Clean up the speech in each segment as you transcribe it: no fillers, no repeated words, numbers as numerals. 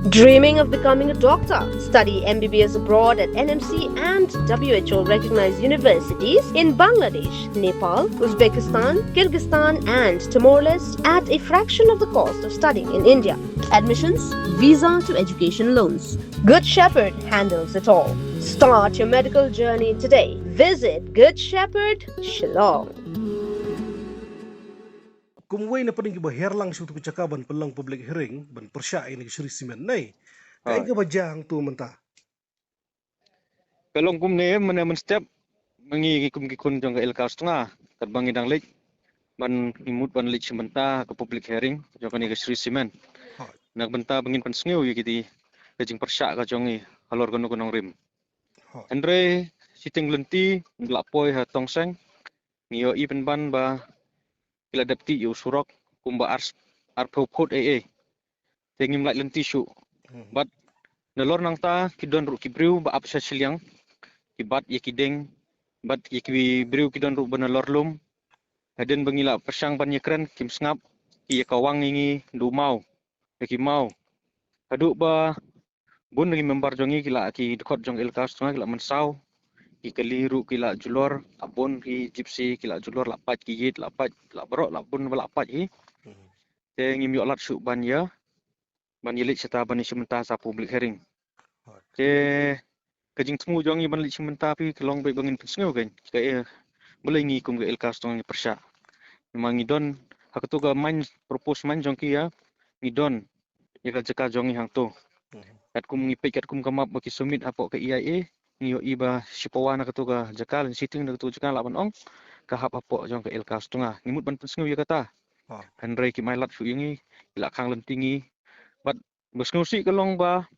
Dreaming of becoming a doctor? Study MBBS abroad at NMC and WHO recognized universities in Bangladesh, Nepal, Uzbekistan, Kyrgyzstan, and Timor-Leste at a fraction of the cost of studying in India. Admissions, visa to education loans. Good Shepherd handles it all. Start your medical journey today. Visit Good Shepherd, Shillong. Kumway na paning kiba herlang siya tu cakaban pelang public hearing ban persya ini suri simen nai. Kain Rồi. ka bajang tu menta. Kalong kum ne men step mengi kum kikun jong ka ilkas tunga kat bangi dang lek ban imut ban lek sementa ke public hearing jong ka ni ke Sri Simen. Hai. Nak benta bangin pan sngiu ye kiti ke jing persya ka jong ni halor kono kono rim. Hai. Andre siting lenti nglapoi ha tongseng ngio i pen ban ba kila dapti yu surok kumba ars phot e. Tengim lak lenti syu. But nalor nang ta kidon ru kibriu ba apsa silyang kibat ye kideng bat ye kibriu kidon ru banalor lum hadin bangila persang ban ye kren kim snap ki ye kawang ngi du mau ki mau hadu ba bun ngi member jongi kila ki dekot jong ilkas tunga kila mensau ki keliru kila julor abun ki gypsy kila julor lapat ki yit lapat la bro la bun lapat hi te ngi mi olat su ban ya ban yelit seta ban sementa sa public hearing te kajing temu jongi ban lit sementa pi kelong bai bangin pensngeu kan ka boleh ngi kum ke ilkas tunga persya memang idon hak tu ga man propose man jongki ya idon ya ka jeka jongi hang tu kat kum ngipik kat kum kamap baki sumit apo ke IIA ngio iba sipawana ka tu ga jakal sitting na tu jakal laban ong ka hap apo jong ke ilkas tunga ngimut ban pensngu ya kata handrai ki mailat fu yingi ila khang lentingi bat besngu si kalong ba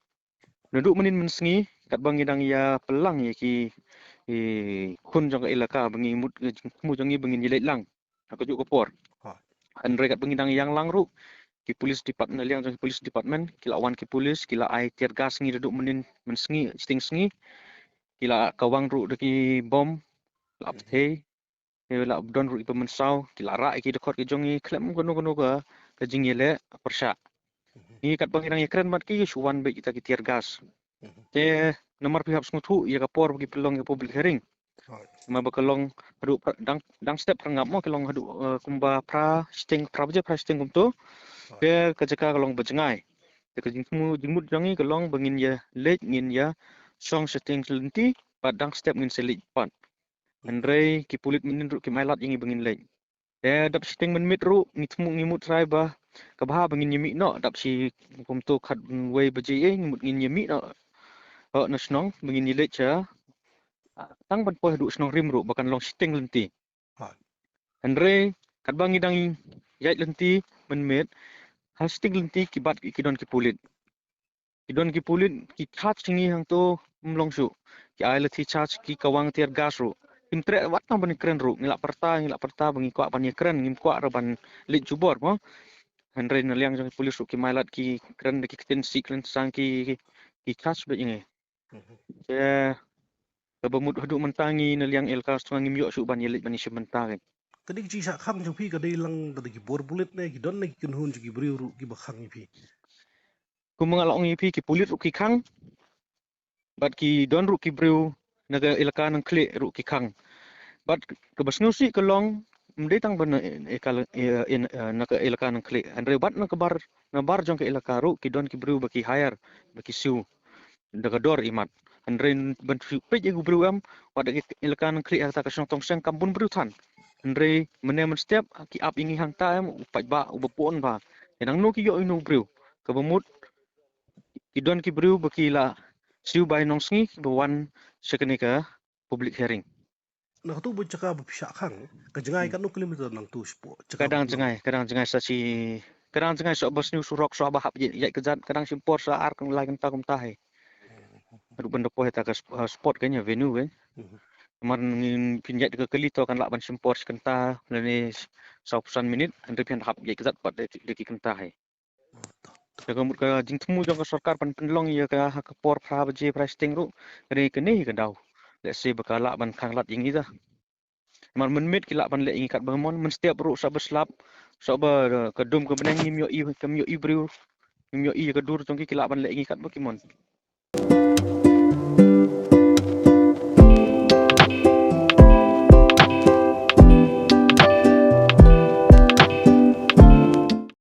neduk menin mensngi kat bang idang ya pelang ya ki kun jong ke ilaka bangi mut mu jongi bangin yilet lang aku juk kopor andre kat bangidang yang langru ki polis department liang jong polis department kila wan ki polis kila ai tiar gas ngi duduk menin mensngi sting sngi kila kawang ru deki bom la pthe la don ru ipa mensau kila ra ki dekot ki jongi klem gono gono ka jingyele persya ni kat bangidang ekran mat ki suwan be kita ki tiar gas te nomor pihak smutu ya kapor bagi pelong ya public hearing ma bakalong hadu dang step rangap mo kalong hadu kumba pra sting pra je pra sting kumtu ke kajaka kalong bajengai te kajingmu jingmut jangi kalong bangin ya late ngin ya song sting lenti padang step ngin selit pan andre ki pulit minin ru ki mailat ingi bangin late te dap sting menmit ru ngitmu ngimut rai ba kabha bangin yemi no dap si kumtu khat wei baje ngimut ngin yemi no nasnong bangin yilet cha tang ban poh du snong rim ru bakan long sting lenti andre kat bangi dang yait lenti menmet hasting lenti kibat kidon ki pulit ki charge ngi hang to mlong su ki ai leti charge ki kawang tiar gas ru imtre wat nang ban kren ru ngila perta bangi kwa ban kren ngim kwa ban lit jubor mo andre na liang jong pulis ru ki mailat ki kren ki kiten si kren sang ki charge be ngi ya kabamut hadu mentangi na liang elkas tang ngim yo su ban yelit ban sementang Tadi ki sa khang jong pi ka dei lang tadi ki bor bulit nai ki don nai ki hun ki briu ru ki bakhang ni pi. ku mengalok ngi pi ki pulit ru ki khang bat ki don ru ki briu naga ilaka nang kle ru ki khang bat ke basnu si kelong mde tang ban ekal naga ilaka nang kle andre bat na kabar na bar jong ke ilaka ru ki don ki briu baki hire baki siu daga dor imat andre ban pe je gu briu am wat ilaka nang kle ta ka tong seng kampun briu tan andre menem step ki ap ingi hang ta am upat ba ubapon ba enang no ki yo inu briu ke bemut ki don ki briu baki la siu bai nong sngi bawan sekenika public hearing Nah tu bu cakap bu pisa khang ka jengai kan nu kilometer nang tu spo. kadang jengai saci kadang jengai so bos new surok so bahap ye kejat kadang simpor sa ar kang lain ta kum tahe adu benda poh ta ka sport kanya venue kan man ngin pinjat ke keli to kan lak ban simpor sekenta lani 100 minit andre pian hap ye kejat pat de ki kenta hai jaga mut ka jing temu jong ka sarkar pan penlong ye ka por pha ba je price ting ru re ke ni ka dau let's say bakala ban khang lat ingi ta man menmit kila ban le ingi kat bamon men setiap ru sa beslap sa ba kedum ke benang ngim yo i kem yo i briu ngim yo i kedur tong ki kila ban le ngi kat ba kimon